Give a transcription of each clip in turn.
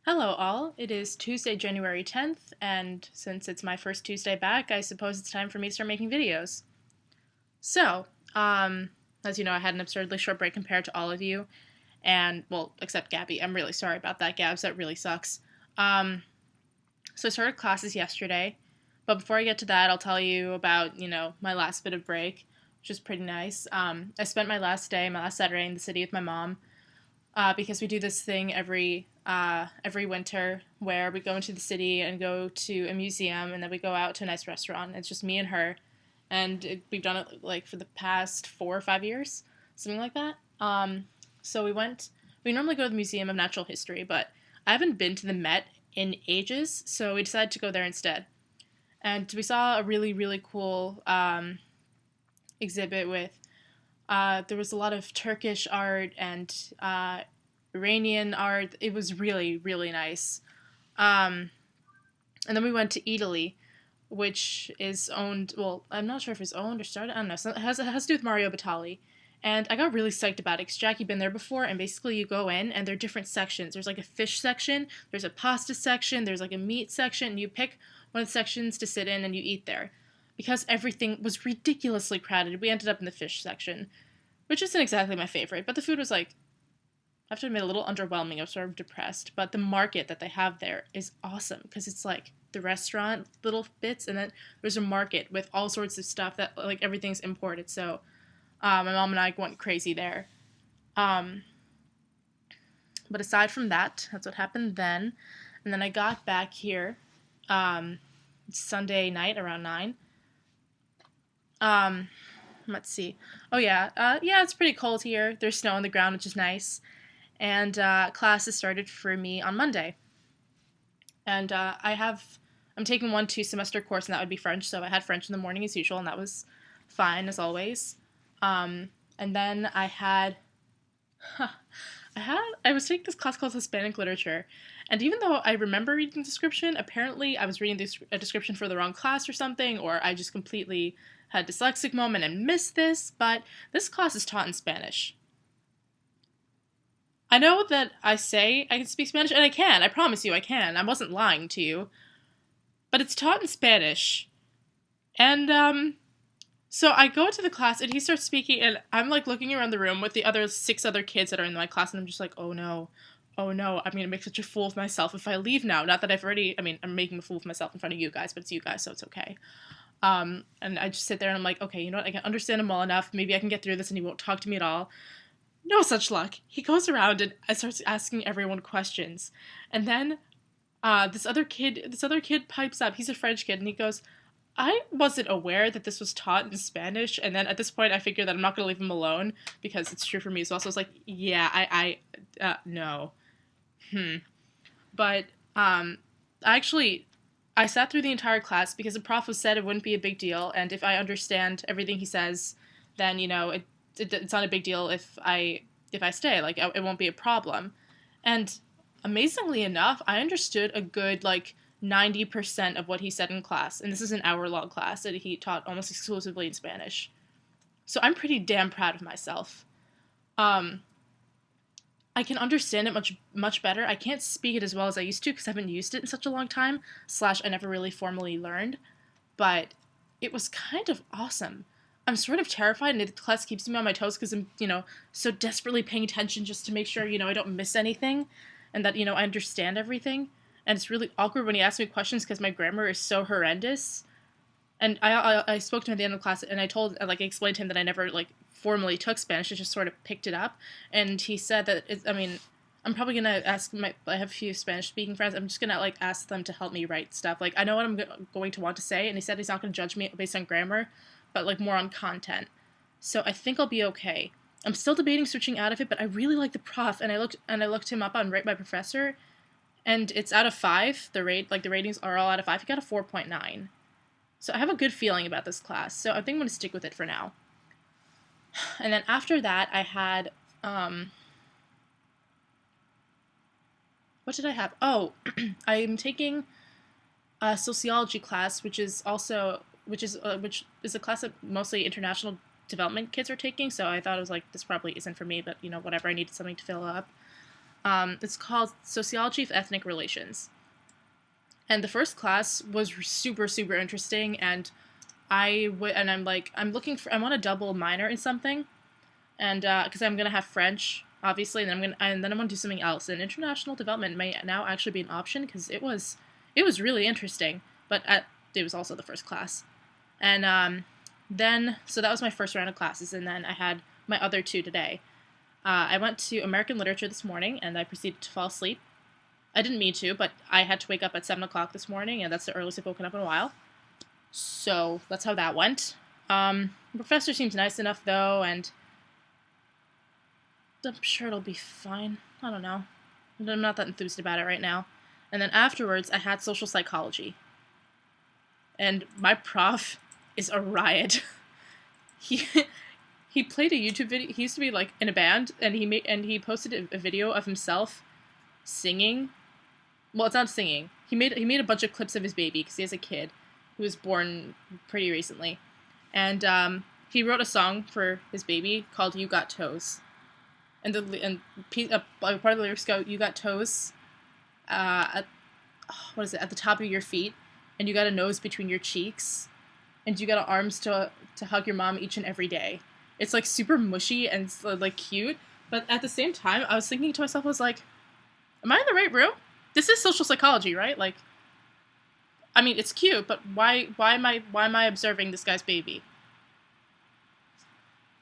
Hello, all. It is Tuesday, January 10th, and since it's my first Tuesday back, I suppose it's time for me to start making videos. So, as you know, I had an absurdly short break compared to all of you, and, well, except Gabby. I'm really sorry about that, Gabs. That really sucks. Um, so I started classes yesterday, but before I get to that, I'll tell you about, my last bit of break, which is pretty nice. I spent my last Saturday in the city with my mom, because we do this thing every winter where we go into the city and go to a museum and then we go out to a nice restaurant. It's just me and her, and we've done it like for the past 4 or 5 years, something like that. So we went. We normally go to the Museum of Natural History, but I haven't been to the Met in ages, so we decided to go there instead. And we saw a really cool exhibit with there was a lot of Turkish art and Iranian art. It was really nice. Um, and then we went to Italy, which is owned. Well, I'm not sure if it's owned or started. I don't know. So it has to do with Mario Batali. And I got really psyched about it because Jackie been there before, and basically you go in and there are different sections. There's like a fish section, there's a pasta section, there's like a meat section, and you pick one of the sections to sit in and you eat there. Because everything was ridiculously crowded, we ended up in the fish section, which isn't exactly my favorite, but the food was like, I have to admit, a little underwhelming. I was sort of depressed, but the market that they have there is awesome because it's like the restaurant little bits, and then there's a market with all sorts of stuff that like everything's imported. So my mom and I went crazy there. Um, but aside from that, that's what happened then. And then I got back here Sunday night around 9. Um, let's see. Oh yeah, yeah, it's pretty cold here. There's snow on the ground, which is nice. And classes started for me on Monday. And I'm taking 1 2 semester course, and that would be French. So I had French in the morning as usual, and that was fine as always. And then I was taking this class called Hispanic Literature, and even though I remember reading the description, apparently I was reading a description for the wrong class or something, or I just completely had a dyslexic moment and missed this, but this class is taught in Spanish. I know that I say I can speak Spanish, and I can. I promise you I can. I wasn't lying to you. But it's taught in Spanish. And, so I go to the class, and he starts speaking, and I'm, like, looking around the room with the other 6 other kids that are in my class, and I'm just like, oh no. Oh no, I'm gonna make such a fool of myself if I leave now. Not that I'm making a fool of myself in front of you guys, but it's you guys, so it's okay. And I just sit there and I'm like, okay, you know what? I can understand him well enough. Maybe I can get through this and he won't talk to me at all. No such luck. He goes around and starts asking everyone questions. And then this other kid pipes up. He's a French kid, and he goes, I wasn't aware that this was taught in Spanish. And then at this point, I figure that I'm not going to leave him alone because it's true for me as well. So I was like, yeah, no. But I sat through the entire class because the prof was said it wouldn't be a big deal, and if I understand everything he says, then it's not a big deal if I stay. Like it won't be a problem. And amazingly enough, I understood a good like 90% of what he said in class, and this is an hour-long class that he taught almost exclusively in Spanish. So I'm pretty damn proud of myself. Um, I can understand it much better. I can't speak it as well as I used to because I haven't used it in such a long time. Slash, I never really formally learned, but it was kind of awesome. I'm sort of terrified, and the class keeps me on my toes because I'm, so desperately paying attention just to make sure, I don't miss anything, and that, I understand everything. And it's really awkward when he asks me questions because my grammar is so horrendous. And I spoke to him at the end of the class, and I explained to him that I never formally took Spanish. I just sort of picked it up, and he said that I'm probably gonna ask I have a few Spanish speaking friends. I'm just gonna ask them to help me write stuff. Like I know what I'm going to want to say, and he said he's not gonna judge me based on grammar, but more on content. So I think I'll be okay. I'm still debating switching out of it, but I really like the prof, and I looked him up on Rate My Professor, and it's out of 5. The ratings are all out of 5. He got a 4.9. So I have a good feeling about this class, so I think I'm going to stick with it for now. And then after that, I had, what did I have? Oh, I'm taking a sociology class, which is a class that mostly international development kids are taking, so I thought it was this probably isn't for me, but whatever, I needed something to fill up. It's called Sociology of Ethnic Relations. And the first class was super, super interesting, and I want a double minor in something, and because I'm gonna have French, obviously, and then I'm gonna do something else. And international development may now actually be an option because it was really interesting, but it was also the first class, and then so that was my first round of classes, and then I had my other two today. I went to American Literature this morning, and I proceeded to fall asleep. I didn't mean to, but I had to wake up at 7 o'clock this morning, and that's the earliest I've woken up in a while. So that's how that went. The professor seems nice enough, though, and I'm sure it'll be fine. I don't know. I'm not that enthused about it right now. And then afterwards, I had social psychology. And my prof is a riot. He he played a YouTube video. He used to be like in a band, and he posted a video of himself singing. Well, it's not singing. He made a bunch of clips of his baby because he has a kid who was born pretty recently, and he wrote a song for his baby called "You Got Toes," and part of the lyrics go, "You got toes, at the top of your feet, and you got a nose between your cheeks, and you got arms to hug your mom each and every day." It's like super mushy and like cute, but at the same time, I was thinking to myself, I was like, "Am I in the right room? This is social psychology, right? Like, I mean, it's cute, but why am I observing this guy's baby?"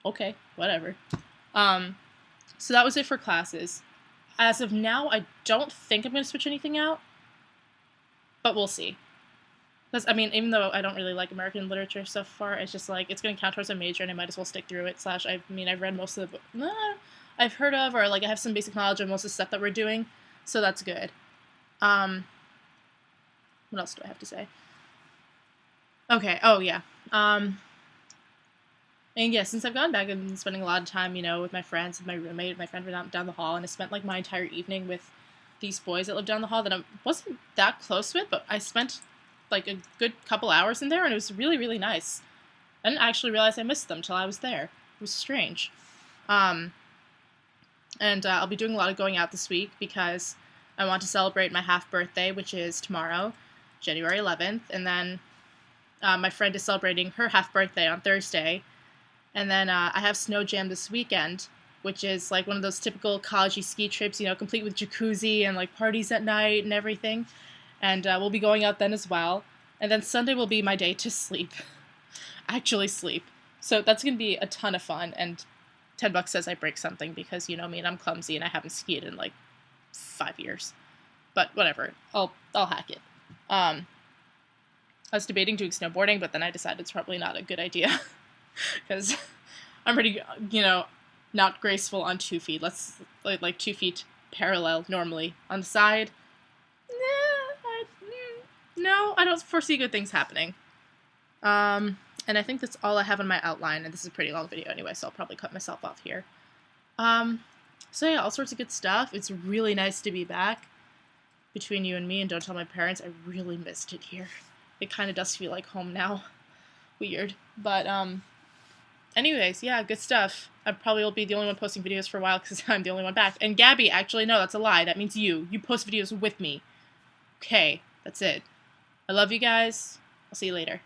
Okay, whatever. So that was it for classes. As of now, I don't think I'm going to switch anything out, but we'll see. Because, I mean, even though I don't really like American literature so far, it's just like, it's going to count towards a major, and I might as well stick through it. I've read most of the I've heard of, or like I have some basic knowledge of most of the stuff that we're doing, so that's good. What else do I have to say? Okay, oh yeah. And yeah, since I've gone back, I've been spending a lot of time, with my friends, with my roommate, my friend down the hall, and I spent like my entire evening with these boys that live down the hall that I wasn't that close with, but I spent like a good couple hours in there, and it was really, really nice. I didn't actually realize I missed them till I was there. It was strange. And I'll be doing a lot of going out this week because I want to celebrate my half birthday, which is tomorrow, January 11th, and then my friend is celebrating her half birthday on Thursday, and then I have Snow Jam this weekend, which is like one of those typical college-y ski trips, complete with jacuzzi and like parties at night and everything. And we'll be going out then as well. And then Sunday will be my day to sleep. Actually sleep. So that's going to be a ton of fun. And $10 says I break something because, me, and I'm clumsy and I haven't skied in like 5 years. But whatever. I'll hack it. I was debating doing snowboarding, but then I decided it's probably not a good idea. Because I'm pretty, not graceful on 2 feet. Let's, like 2 feet parallel normally. On the side, no, I don't foresee good things happening. And I think that's all I have on my outline, and this is a pretty long video anyway, so I'll probably cut myself off here. So yeah, all sorts of good stuff. It's really nice to be back between you and me, and don't tell my parents. I really missed it here. It kind of does feel like home now. Weird. But, anyways, yeah, good stuff. I probably will be the only one posting videos for a while because I'm the only one back. And Gabby, actually, no, that's a lie. That means you. You post videos with me. Okay, that's it. I love you guys. I'll see you later.